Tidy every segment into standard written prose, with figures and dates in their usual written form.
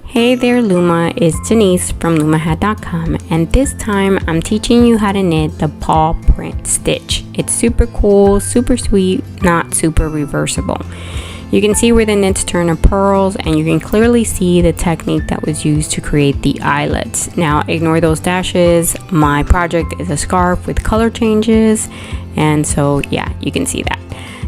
Hey there Luma, it's Denise from LoomaHat.com, and this time I'm teaching you how to knit the paw print stitch. It's super cool, super sweet, not super reversible. You can see where the knits turn to pearls, and you can clearly see the technique that was used to create the eyelets. Now ignore those dashes. My project is a scarf with color changes, and so yeah, you can see that.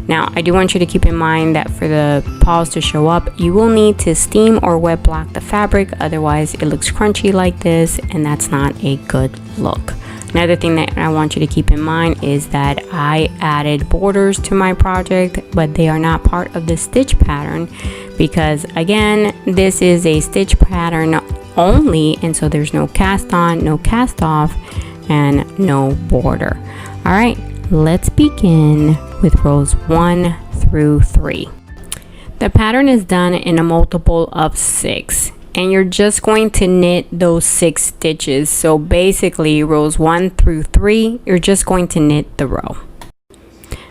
Now, I do want you to keep in mind that for the paws to show up, you will need to steam or wet block the fabric, otherwise it looks crunchy like this, and that's not a good look. Another thing that I want you to keep in mind is that I added borders to my project, but they are not part of the stitch pattern because, again, this is a stitch pattern only, and so there's no cast on, no cast off, and no border. All right, let's begin with rows 1 through 3. The pattern is done in a multiple of 6, and you're just going to knit those 6 stitches. So basically rows 1 through 3, you're just going to knit the row.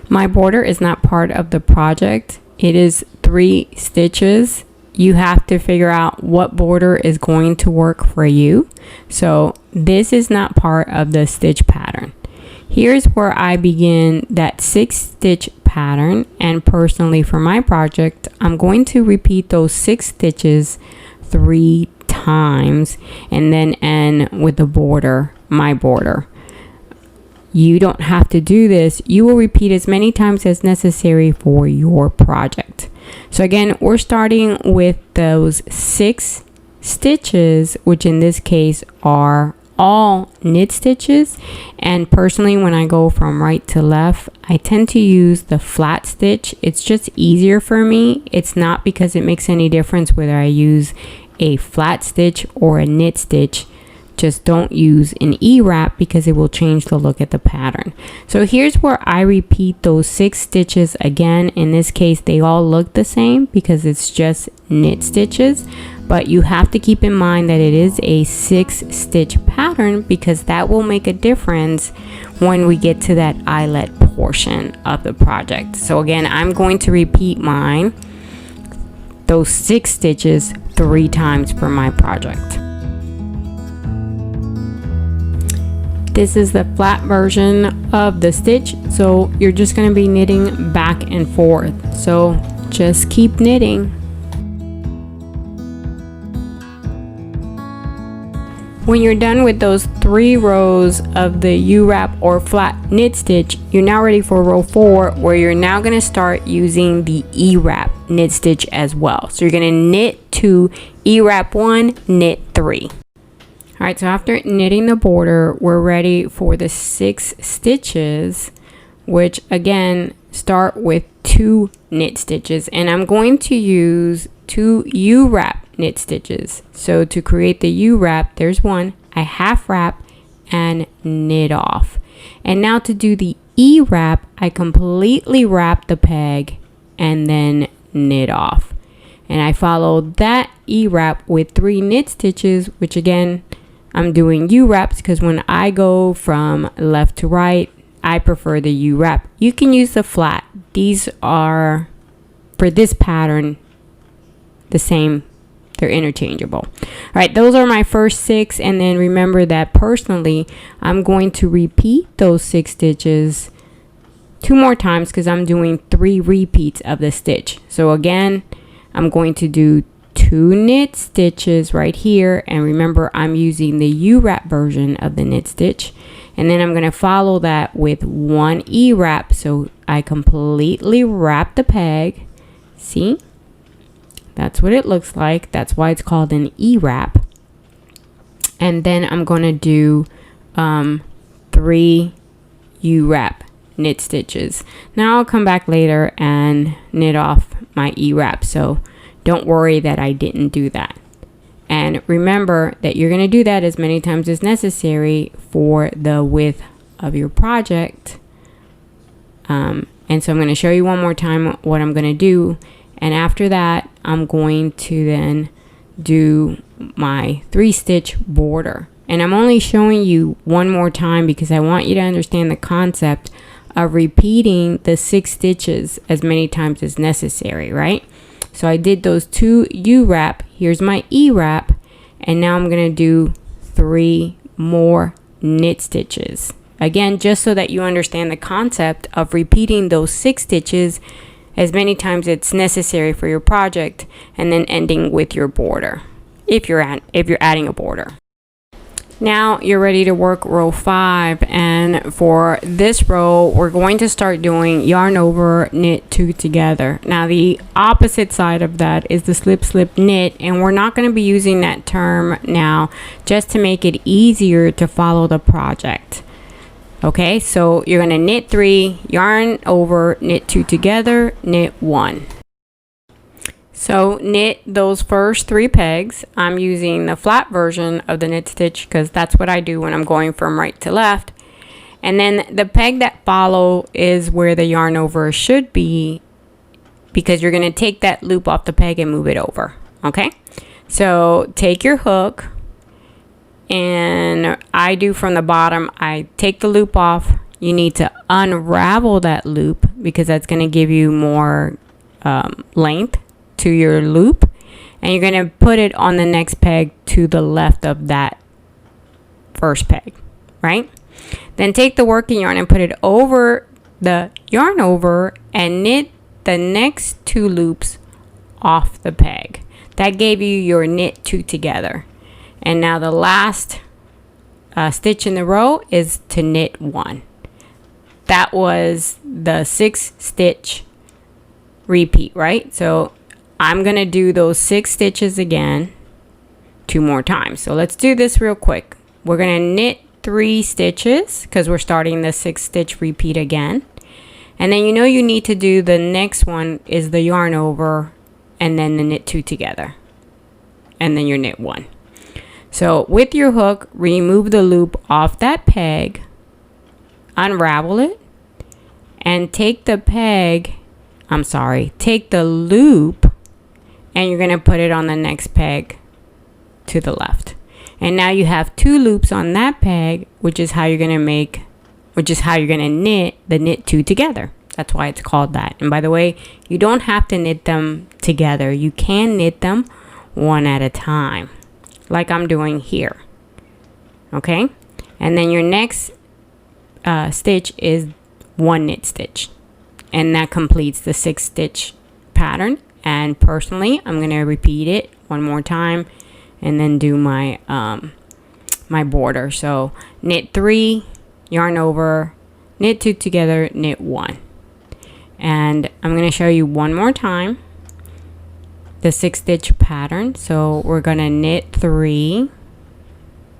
My border is not part of the project. It is 3 stitches. You have to figure out what border is going to work for you. So this is not part of the stitch pattern. Here's where I begin that 6 stitch pattern, and personally for my project I'm going to repeat those 6 stitches 3 times and then end with the border, my border. You don't have to do this. You will repeat as many times as necessary for your project. So again, we're starting with those 6 stitches, which in this case are all knit stitches, and personally when I go from right to left I tend to use the flat stitch. It's just easier for me. It's not because it makes any difference whether I use a flat stitch or a knit stitch. Just don't use an E-wrap because it will change the look at the pattern. So here's where I repeat those 6 stitches again. In this case they all look the same because it's just knit stitches, but you have to keep in mind that it is a 6 stitch pattern because that will make a difference when we get to that eyelet portion of the project. So again, I'm going to repeat those 6 stitches 3 times for my project. This is the flat version of the stitch, so you're just going to be knitting back and forth. So just keep knitting. When you're done with those 3 rows of the U-wrap or flat knit stitch, you're now ready for row 4, where you're now going to start using the E-wrap knit stitch as well. So you're going to knit 2, E-wrap 1, knit 3. All right, so after knitting the border, we're ready for the 6 stitches, which again start with 2 knit stitches, and I'm going to use 2 U-wrap knit stitches. So to create the U-wrap, there's 1, I half wrap and knit off. And now to do the E-wrap, I completely wrap the peg and then knit off. And I follow that E-wrap with 3 knit stitches, which again, I'm doing U-wraps because when I go from left to right, I prefer the U-wrap. You can use the flat. These are, for this pattern, the same. They're interchangeable. All right, those are my first 6, and then remember that personally, I'm going to repeat those 6 stitches 2 more times because I'm doing 3 repeats of the stitch. So again, I'm going to do 2 knit stitches right here, and remember I'm using the U-wrap version of the knit stitch, and then I'm going to follow that with 1 E-wrap. So I completely wrap the peg. See, that's what it looks like. That's why it's called an E-wrap. And then I'm going to do 3 U-wrap knit stitches. Now I'll come back later and knit off my E-wrap, so don't worry that I didn't do that. And remember that you're going to do that as many times as necessary for the width of your project. And so I'm going to show you one more time what I'm going to do, and after that I'm going to then do my 3 stitch border. And I'm only showing you one more time because I want you to understand the concept of repeating the 6 stitches as many times as necessary, right? So I did those 2 U wrap. Here's my E wrap, and now I'm going to do 3 more knit stitches. Again, just so that you understand the concept of repeating those 6 stitches as many times it's necessary for your project, and then ending with your border if you're adding a border. Now you're ready to work row 5, and for this row we're going to start doing yarn over, knit 2 together. Now the opposite side of that is the slip slip knit, and we're not going to be using that term now, just to make it easier to follow the project. Okay, so you're going to knit 3, yarn over, knit 2 together, knit 1. So knit those first 3 pegs. I'm using the flat version of the knit stitch because that's what I do when I'm going from right to left. And then the peg that follow is where the yarn over should be, because you're going to take that loop off the peg and move it over. Okay, so take your hook, and I do from the bottom. I take the loop off. You need to unravel that loop because that's going to give you more length to your loop, and you're going to put it on the next peg to the left of that first peg, right? Then take the working yarn and put it over the yarn over and knit the next 2 loops off the peg. That gave you your knit 2 together. And now the last stitch in the row is to knit 1. That was the 6 stitch repeat, right? So I'm going to do those 6 stitches again 2 more times. So let's do this real quick. We're going to knit 3 stitches because we're starting the 6 stitch repeat again. And then you need to do the next one is the yarn over and then the knit 2 together. And then your knit 1. So with your hook, remove the loop off that peg, unravel it, and take the loop, and you're going to put it on the next peg to the left. And now you have 2 loops on that peg, which is how you're going to knit the knit 2 together. That's why it's called that. And by the way, you don't have to knit them together. You can knit them one at a time, like I'm doing here. Okay, and then your next stitch is 1 knit stitch, and that completes the 6 stitch pattern. And personally, I'm going to repeat it 1 more time and then do my my border. So knit 3, yarn over, knit 2 together, knit 1. And I'm going to show you 1 more time the 6 stitch pattern. So we're going to knit 3,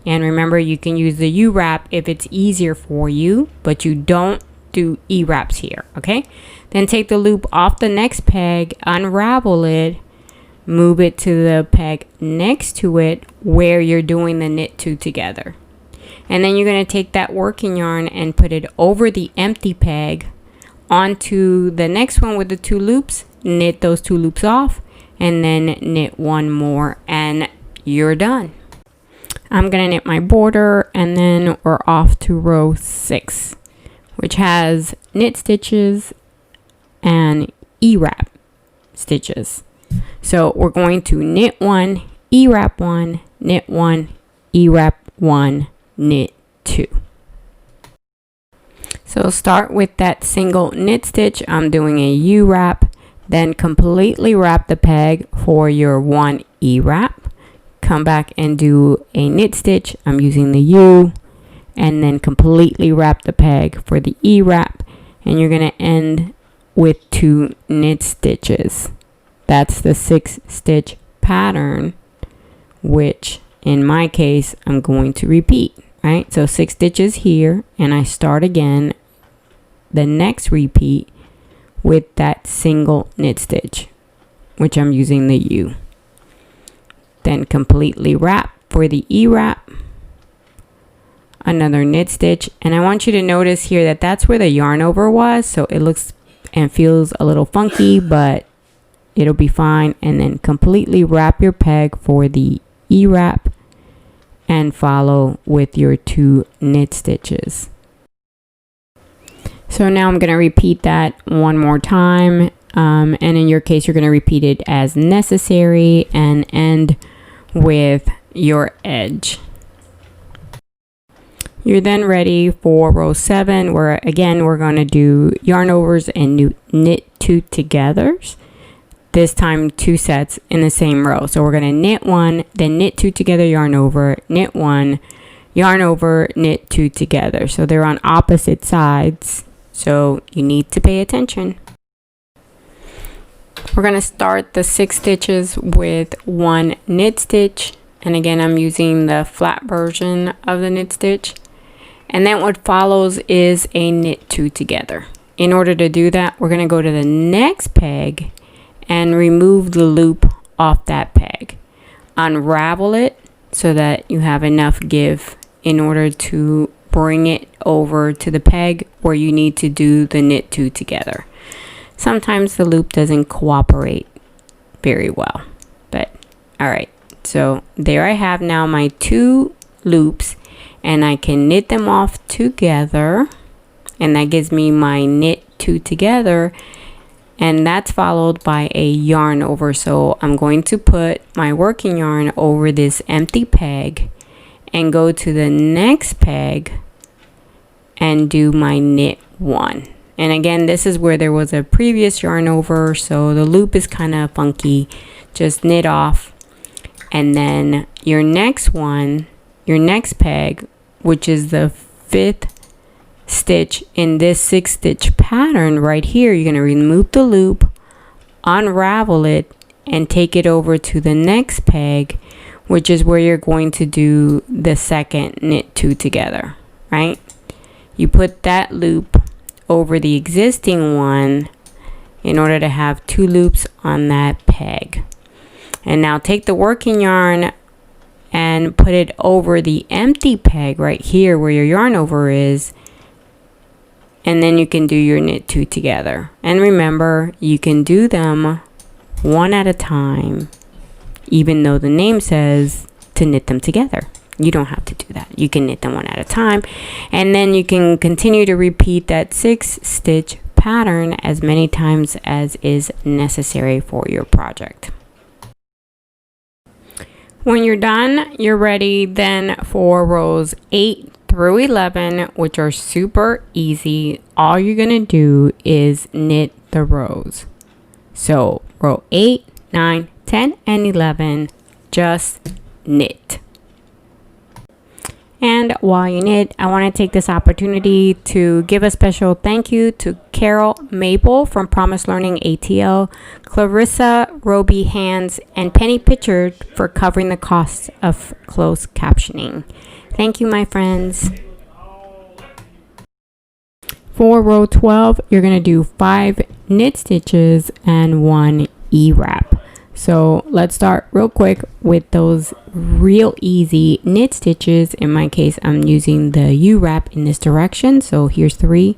and remember, you can use the U wrap if it's easier for you, but you don't do E wraps here. Okay, then take the loop off the next peg, unravel it, move it to the peg next to it where you're doing the knit 2 together, and then you're going to take that working yarn and put it over the empty peg onto the next one with the 2 loops, knit those 2 loops off, and then knit 1 more, and you're done. I'm going to knit my border, and then we're off to row 6, which has knit stitches and E-wrap stitches. So we're going to knit 1, E-wrap 1, knit 1, E-wrap 1, knit 2. So start with that single knit stitch. I'm doing a U-wrap, then completely wrap the peg for your 1 E-wrap. Come back and do a knit stitch. I'm using the U, and then completely wrap the peg for the E-wrap, and you're going to end with 2 knit stitches. That's the 6 stitch pattern, which in my case I'm going to repeat, right? So 6 stitches here, and I start again the next repeat with that single knit stitch, which I'm using the U. Then completely wrap for the E-wrap, another knit stitch, and I want you to notice here that that's where the yarn over was, so it looks and feels a little funky, but it'll be fine. And then completely wrap your peg for the E-wrap and follow with your 2 knit stitches. So now I'm going to repeat that 1 more time. and in your case you're going to repeat it as necessary and end with your edge. You're then ready for row 7, where again we're going to do yarn overs and knit 2 togethers. This time 2 sets in the same row. So we're going to knit 1, then knit 2 together, yarn over, knit 1, yarn over, knit 2 together. So they're on opposite sides, so you need to pay attention. We're going to start the 6 stitches with 1 knit stitch, and again I'm using the flat version of the knit stitch. And then what follows is a knit 2 together. In order to do that, we're going to go to the next peg and remove the loop off that peg. Unravel it so that you have enough give in order to bring it over to the peg where you need to do the knit 2 together. Sometimes the loop doesn't cooperate very well, but all right. So there I have now my 2 loops, and I can knit them off together, and that gives me my knit 2 together, and that's followed by a yarn over. So I'm going to put my working yarn over this empty peg and go to the next peg and do my knit 1. And again, this is where there was a previous yarn over, so the loop is kind of funky. Just knit off, and then your next one, your next peg, which is the 5th stitch in this 6 stitch pattern right here, you're going to remove the loop, unravel it, and take it over to the next peg, which is where you're going to do the second knit 2 together, right? You put that loop over the existing one in order to have 2 loops on that peg. And now take the working yarn and put it over the empty peg right here where your yarn over is, and then you can do your knit 2 together. And remember, you can do them one at a time, even though the name says to knit them together. You don't have to do that. You can knit them one at a time, and then you can continue to repeat that 6 stitch pattern as many times as is necessary for your project. When you're done, you're ready then for rows 8 through 11, which are super easy. All you're gonna do is knit the rows. So row 8, 9, 10, and 11, just knit. And while you knit, I want to take this opportunity to give a special thank you to Carol Maple from Promise Learning ATL, Clarissa Roby Hands, and Penny Pitchard for covering the costs of closed captioning. Thank you, my friends. For row 12, you're going to do 5 knit stitches and 1 E-wrap. So let's start real quick with those real easy knit stitches. In my case, I'm using the U-wrap in this direction. So here's 3,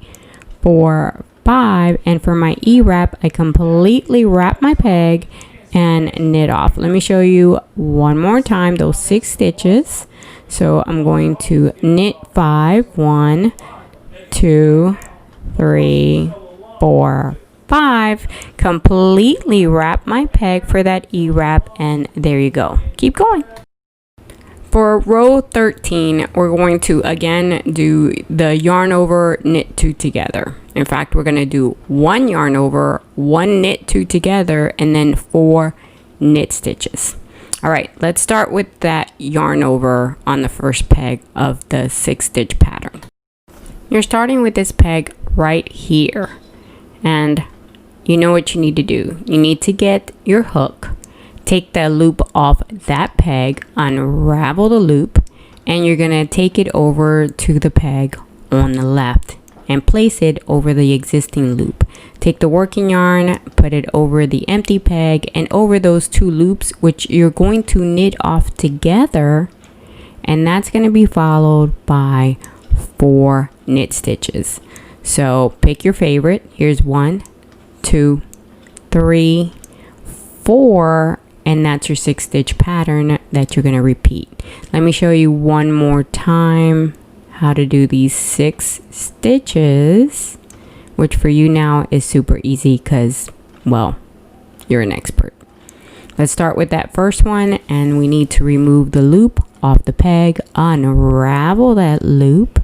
4, 5. And for my E-wrap, I completely wrap my peg and knit off. Let me show you one more time those 6 stitches. So I'm going to knit 5, 1, 2, 3, 4, 5, completely wrap my peg for that E-wrap, and there you go. Keep going. For row 13, we're going to again do the yarn over, knit 2 together. In fact, we're going to do 1 yarn over, 1 knit 2 together, and then 4 knit stitches. All right, let's start with that yarn over on the first peg of the 6 stitch pattern. You're starting with this peg right here, and you know what you need to do. You need to get your hook, take the loop off that peg, unravel the loop, and you're gonna take it over to the peg on the left and place it over the existing loop. Take the working yarn, put it over the empty peg and over those 2 loops, which you're going to knit off together, and that's going to be followed by 4 knit stitches. So pick your favorite. Here's 1, 2, 3, 4, and that's your 6 stitch pattern that you're going to repeat. Let me show you one more time how to do these 6 stitches, which for you now is super easy because well, you're an expert. Let's start with that first one, and we need to remove the loop off the peg, unravel that loop,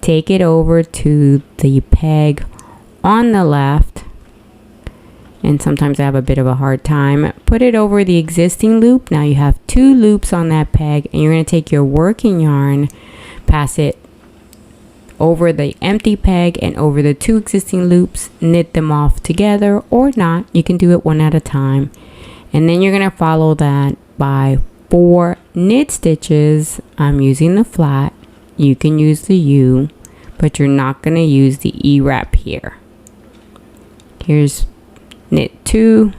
take it over to the peg on the left, and sometimes I have a bit of a hard time. Put it over the existing loop. Now you have 2 loops on that peg, and you're going to take your working yarn, pass it over the empty peg and over the 2 existing loops, knit them off together or not. You can do it one at a time. And then you're going to follow that by 4 knit stitches. I'm using the flat. You can use the U, but you're not going to use the E wrap here. Here's knit 2,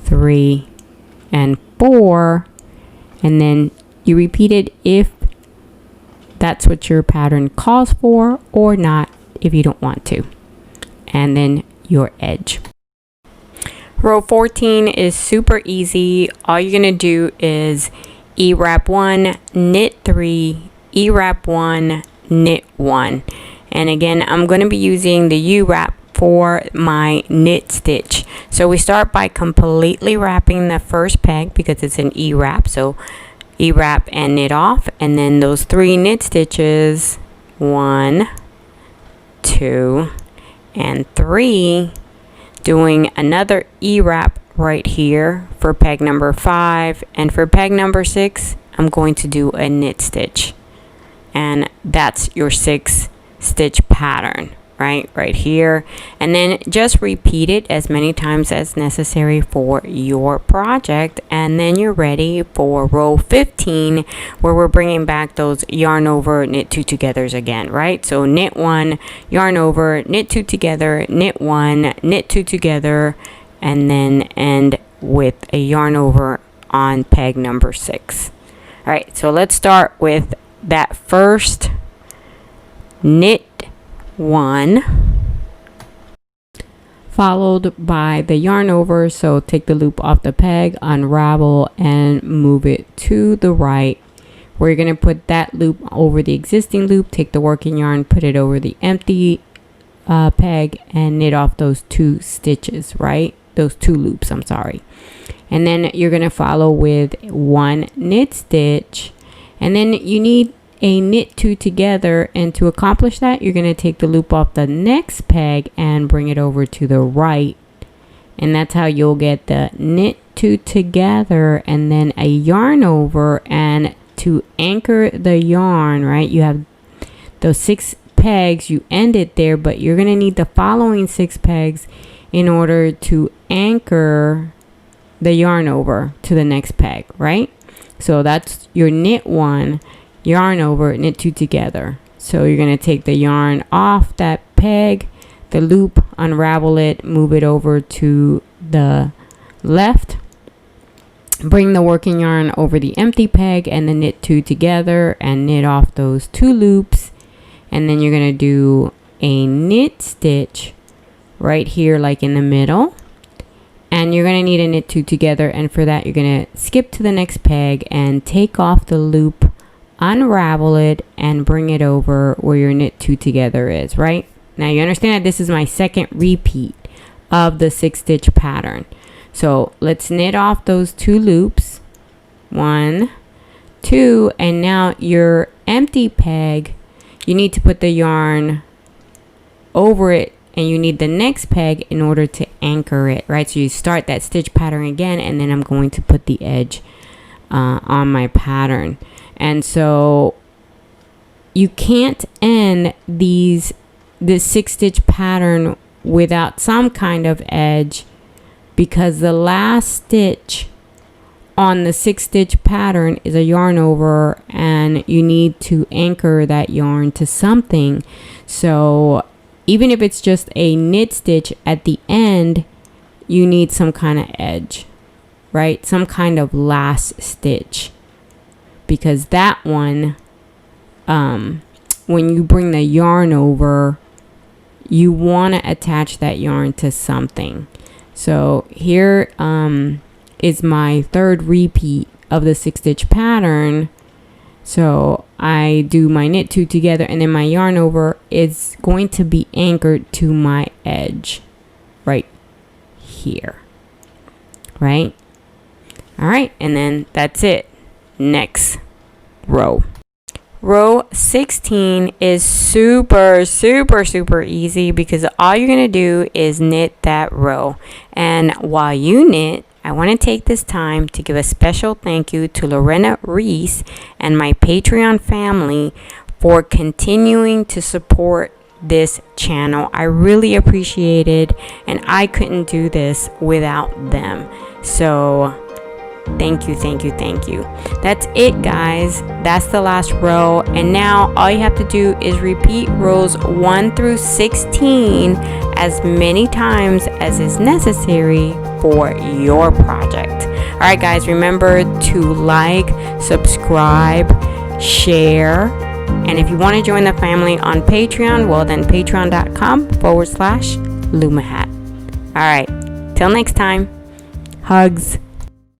3, and 4, and then you repeat it if that's what your pattern calls for, or not if you don't want to. And then your edge. Row 14 is super easy. All you're gonna do is E wrap 1, knit 3, E wrap 1, knit 1. And again, I'm gonna be using the U wrap for my knit stitch. So we start by completely wrapping the first peg because it's an E wrap. So E wrap and knit off, and then those 3 knit stitches, 1, 2, and 3, doing another E wrap right here for peg number 5, and for peg number 6 I'm going to do a knit stitch, and that's your 6 stitch pattern right here. And then just repeat it as many times as necessary for your project, and then you're ready for row 15, where we're bringing back those yarn over, knit 2 togethers again, right? So knit 1, yarn over, knit 2 together, knit 1, knit 2 together, and then end with a yarn over on peg number 6. All right, so let's start with that first knit 1 followed by the yarn over. So take the loop off the peg, unravel, and move it to the right, where you're going to put that loop over the existing loop. Take the working yarn, put it over the empty peg, and knit off those 2 stitches, right? Those 2 loops, I'm sorry. And then you're going to follow with 1 knit stitch, and then you need a knit 2 together, and to accomplish that you're going to take the loop off the next peg and bring it over to the right, and that's how you'll get the knit 2 together and then a yarn over. And to anchor the yarn, right, you have those 6 pegs, you end it there, but you're going to need the following 6 pegs in order to anchor the yarn over to the next peg, right? So that's your knit 1, yarn over, knit 2 together. So you're going to take the yarn off that peg, the loop, unravel it, move it over to the left, bring the working yarn over the empty peg, and then knit 2 together and knit off those 2 loops. And then you're going to do a knit stitch right here, like in the middle, and you're going to need a knit 2 together. And for that you're going to skip to the next peg and take off the loop, unravel it, and bring it over where your knit 2 together is. Right now you understand that this is my second repeat of the 6 stitch pattern. So let's knit off those 2 loops, 1, 2, and now your empty peg, you need to put the yarn over it, and you need the next peg in order to anchor it, right? So you start that stitch pattern again, and then I'm going to put the edge on my pattern. And so you can't end this 6 stitch pattern without some kind of edge, because the last stitch on the 6 stitch pattern is a yarn over, and you need to anchor that yarn to something. So even if it's just a knit stitch at the end, you need some kind of edge, right? Some kind of last stitch, because that one, when you bring the yarn over, you want to attach that yarn to something. So here is my third repeat of the 6 stitch pattern. So I do my knit 2 together, and then my yarn over is going to be anchored to my edge right here, right? All right, and then that's it. Next row. Row 16 is super easy because all you're going to do is knit that row. And while you knit, I want to take this time to give a special thank you to Lorena Reese and my Patreon family for continuing to support this channel. I really appreciate it, and I couldn't do this without them. So thank you. That's it, guys. That's the last row, and now all you have to do is repeat rows 1 through 16 as many times as is necessary for your project. All right, guys, remember to like, subscribe, share, and if you want to join the family on Patreon, well then patreon.com/LoomaHat. All right, till next time, hugs.